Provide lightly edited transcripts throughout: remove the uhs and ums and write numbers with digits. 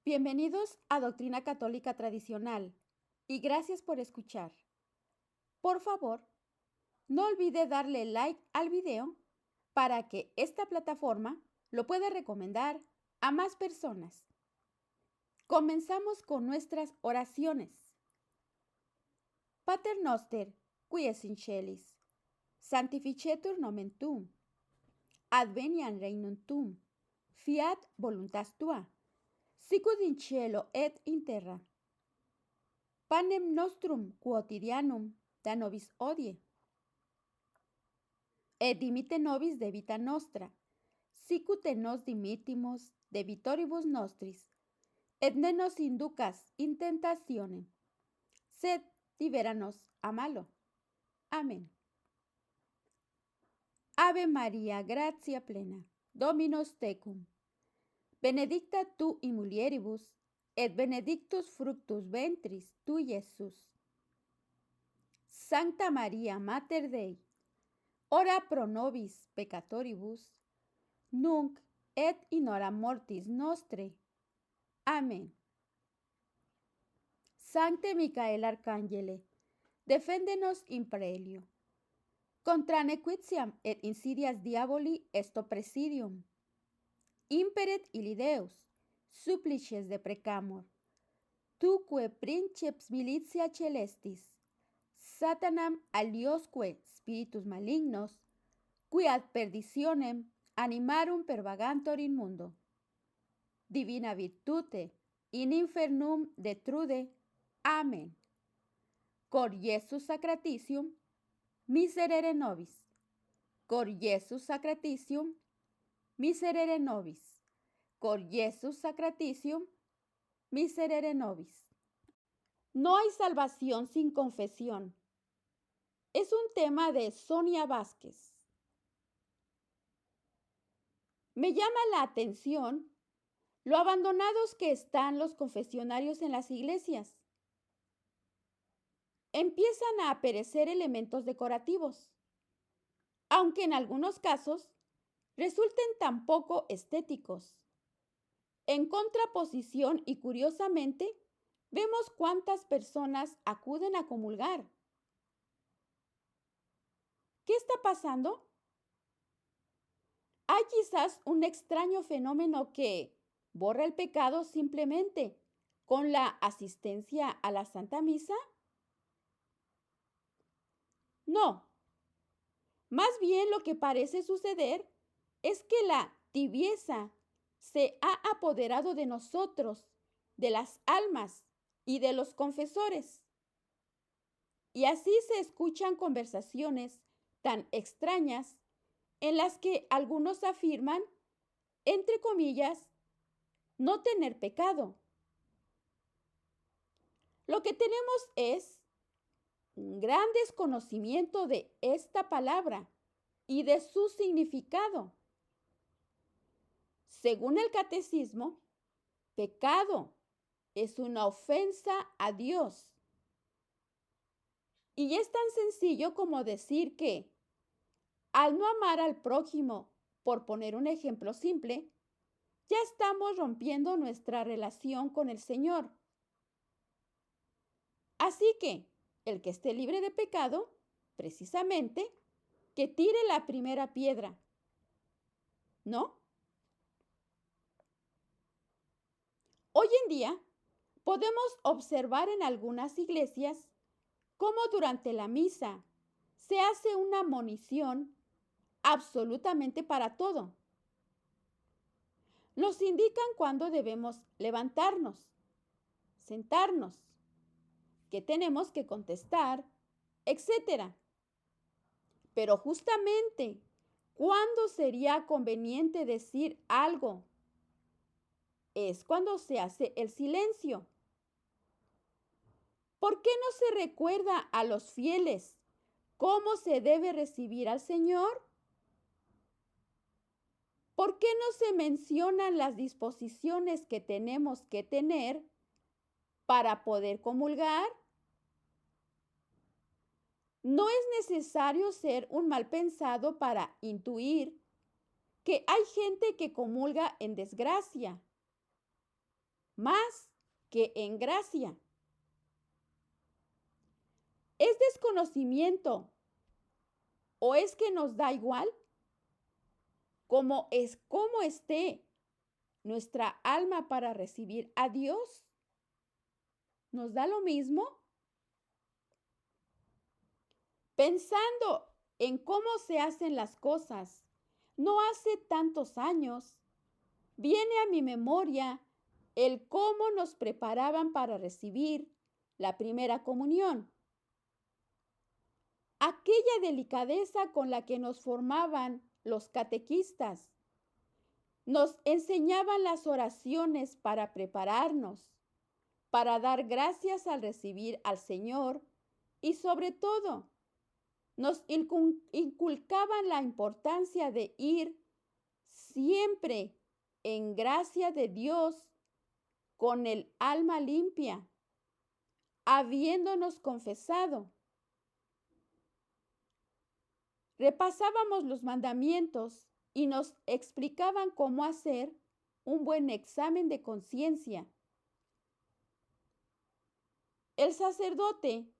Bienvenidos a Doctrina Católica Tradicional y gracias por escuchar. Por favor, no olvide darle like al video para que esta plataforma lo pueda recomendar a más personas. Comenzamos con nuestras oraciones. Pater noster, qui es in celis, sanctificetur nomen tuum, adveniat regnum tuum, fiat voluntas tua, sicut in cielo et in terra. Panem nostrum quotidianum da nobis hodie. Et dimite nobis debita nostra, sicut et nos dimittimus debitoribus nostris, et ne nos inducas in tentationem, sed libera nos a malo. Amén. Ave Maria, gratia plena, Dominus tecum, benedicta tu in mulieribus, et benedictus fructus ventris tui, Iesus. Sancta Maria, Mater Dei, ora pro nobis peccatoribus, nunc et in hora mortis nostre. Amén. Sancte Micael Arcangele, defende-nos in praelio. Contra nequitiam et insidias diaboli esto presidium. Imperet illi Deus, supplices deprecamur. Tuque princeps militia celestis, Satanam aliosque spiritus malignos, qui ad perditionem animarum pervagantor in mundo. Divina virtute in infernum detrude. Amen. Cor Iesus sacratitium, miserere nobis. Cor Iesus sacratitium, miserere nobis. Cor Iesus sacratitium, miserere nobis. No hay salvación sin confesión. Es un tema de Sonia Vázquez. Me llama la atención lo abandonados que están los confesionarios en las iglesias. Empiezan a aparecer elementos decorativos, aunque en algunos casos resulten tan poco estéticos. En contraposición y curiosamente, vemos cuántas personas acuden a comulgar. ¿Qué está pasando? Hay quizás un extraño fenómeno que borra el pecado simplemente con la asistencia a la Santa Misa. No. Más bien lo que parece suceder es que la tibieza se ha apoderado de nosotros, de las almas y de los confesores. Y así se escuchan conversaciones tan extrañas en las que algunos afirman, entre comillas, no tener pecado. Lo que tenemos es un gran desconocimiento de esta palabra y de su significado. Según el catecismo, pecado es una ofensa a Dios. Y es tan sencillo como decir que al no amar al prójimo, por poner un ejemplo simple, ya estamos rompiendo nuestra relación con el Señor. Así que el que esté libre de pecado, precisamente, que tire la primera piedra, ¿no? Hoy en día podemos observar en algunas iglesias cómo durante la misa se hace una monición absolutamente para todo. Nos indican cuándo debemos levantarnos, sentarnos, qué tenemos que contestar, etc. Pero justamente, ¿cuándo sería conveniente decir algo? Es cuando se hace el silencio. ¿Por qué no se recuerda a los fieles cómo se debe recibir al Señor? ¿Por qué no se mencionan las disposiciones que tenemos que tener para poder comulgar? No es necesario ser un mal pensado para intuir que hay gente que comulga en desgracia. más que en gracia. ¿Es desconocimiento o es que nos da igual? ¿Cómo esté nuestra alma para recibir a Dios? ¿Nos da lo mismo? Pensando en cómo se hacen las cosas, no hace tantos años, viene a mi memoria el cómo nos preparaban para recibir la primera comunión. Aquella delicadeza con la que nos formaban los catequistas. Nos enseñaban las oraciones para prepararnos, para dar gracias al recibir al Señor y sobre todo nos inculcaban la importancia de ir siempre en gracia de Dios con el alma limpia, habiéndonos confesado. Repasábamos los mandamientos y nos explicaban cómo hacer un buen examen de conciencia. El sacerdote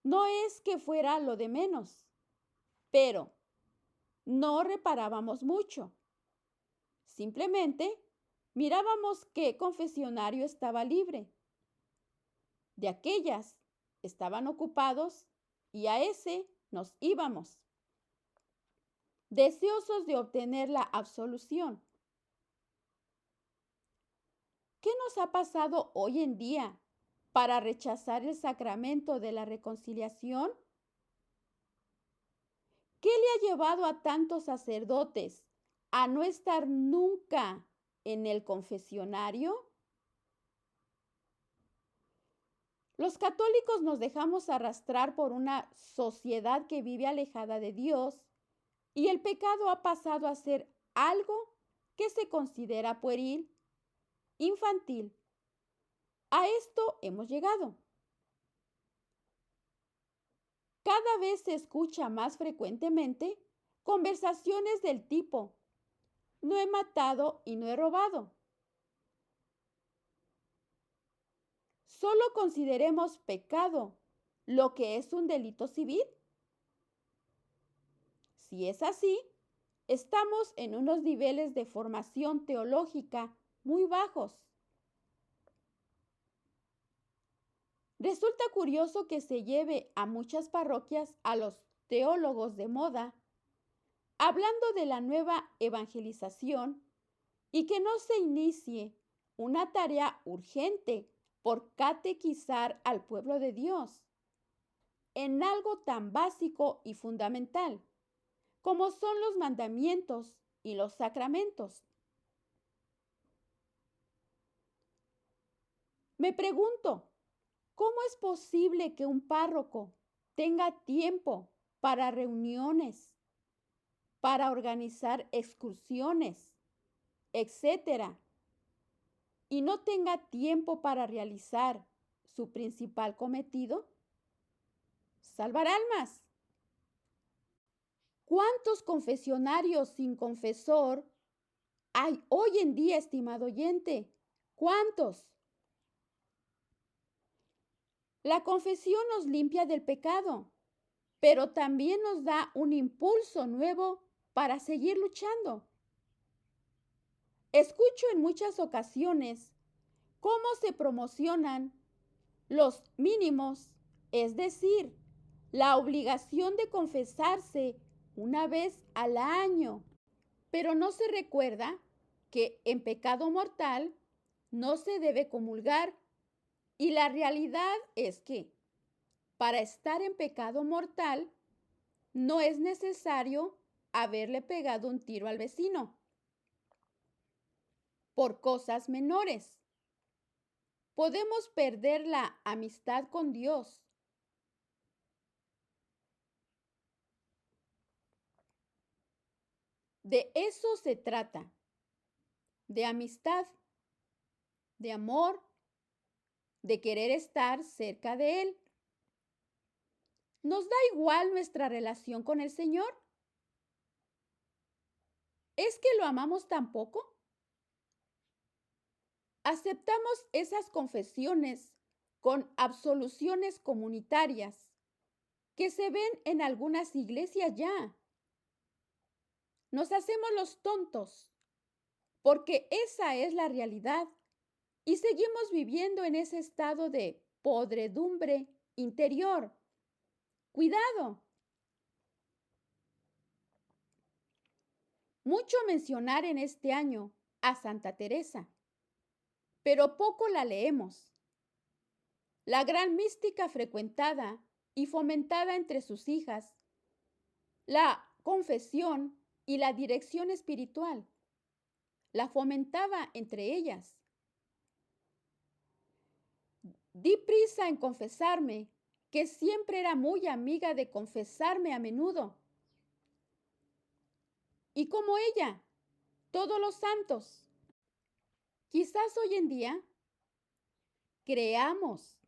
no es que fuera lo de menos, pero no reparábamos mucho. Simplemente mirábamos qué confesionario estaba libre. De aquellas estaban ocupados y a ese nos íbamos, deseosos de obtener la absolución. ¿Qué nos ha pasado hoy en día para rechazar el sacramento de la reconciliación? ¿Qué le ha llevado a tantos sacerdotes a no estar nunca en el confesionario? Los católicos nos dejamos arrastrar por una sociedad que vive alejada de Dios y el pecado ha pasado a ser algo que se considera pueril, infantil. A esto hemos llegado. Cada vez se escucha más frecuentemente conversaciones del tipo, no he matado y no he robado. Solo consideremos pecado lo que es un delito civil. Si es así, estamos en unos niveles de formación teológica muy bajos. Resulta curioso que se lleve a muchas parroquias a los teólogos de moda, hablando de la nueva evangelización y que no se inicie una tarea urgente por catequizar al pueblo de Dios en algo tan básico y fundamental como son los mandamientos y los sacramentos. Me pregunto, ¿cómo es posible que un párroco tenga tiempo para reuniones, para organizar excursiones, etcétera, y no tenga tiempo para realizar su principal cometido? Salvar almas. ¿Cuántos confesionarios sin confesor hay hoy en día, estimado oyente? ¿Cuántos? La confesión nos limpia del pecado, pero también nos da un impulso nuevo para seguir luchando. Escucho en muchas ocasiones cómo se promocionan los mínimos, es decir, la obligación de confesarse una vez al año, pero no se recuerda que en pecado mortal no se debe comulgar y la realidad es que para estar en pecado mortal no es necesario haberle pegado un tiro al vecino por cosas menores. Podemos perder la amistad con Dios. De eso se trata, de amistad, de amor, de querer estar cerca de Él. ¿Nos da igual nuestra relación con el Señor? ¿Es que lo amamos tan poco? Aceptamos esas confesiones con absoluciones comunitarias que se ven en algunas iglesias ya. Nos hacemos los tontos porque esa es la realidad y seguimos viviendo en ese estado de podredumbre interior. Cuidado. Mucho mencionar en este año a Santa Teresa, pero poco la leemos. La gran mística frecuentada y fomentada entre sus hijas, la confesión y la dirección espiritual, la fomentaba entre ellas. Di prisa en confesarme, que siempre era muy amiga de confesarme a menudo. Y como ella, todos los santos. Quizás hoy en día creamos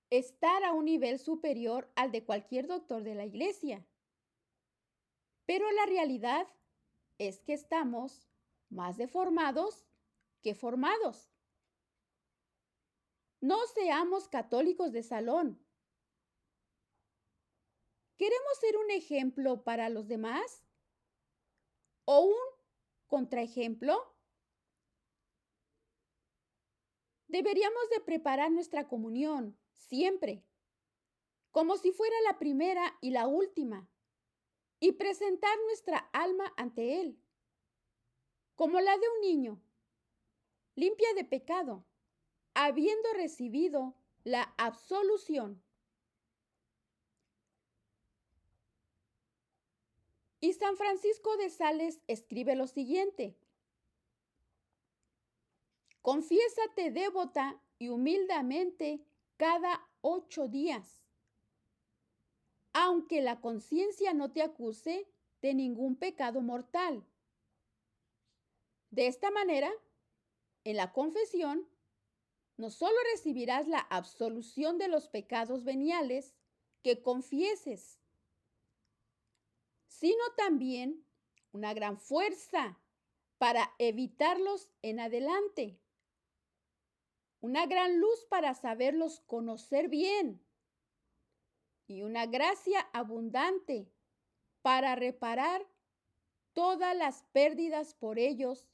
estar a un nivel superior al de cualquier doctor de la iglesia. Pero la realidad es que estamos más deformados que formados. No seamos católicos de salón. ¿Queremos ser un ejemplo para los demás? ¿O un contraejemplo? Deberíamos de preparar nuestra comunión siempre, como si fuera la primera y la última, y presentar nuestra alma ante Él, como la de un niño, limpia de pecado, habiendo recibido la absolución. Y San Francisco de Sales escribe lo siguiente: confiésate devota y humildemente cada 8 días, aunque la conciencia no te acuse de ningún pecado mortal. De esta manera, en la confesión, no solo recibirás la absolución de los pecados veniales que confieses, sino también una gran fuerza para evitarlos en adelante, una gran luz para saberlos conocer bien y una gracia abundante para reparar todas las pérdidas por ellos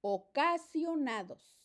ocasionados.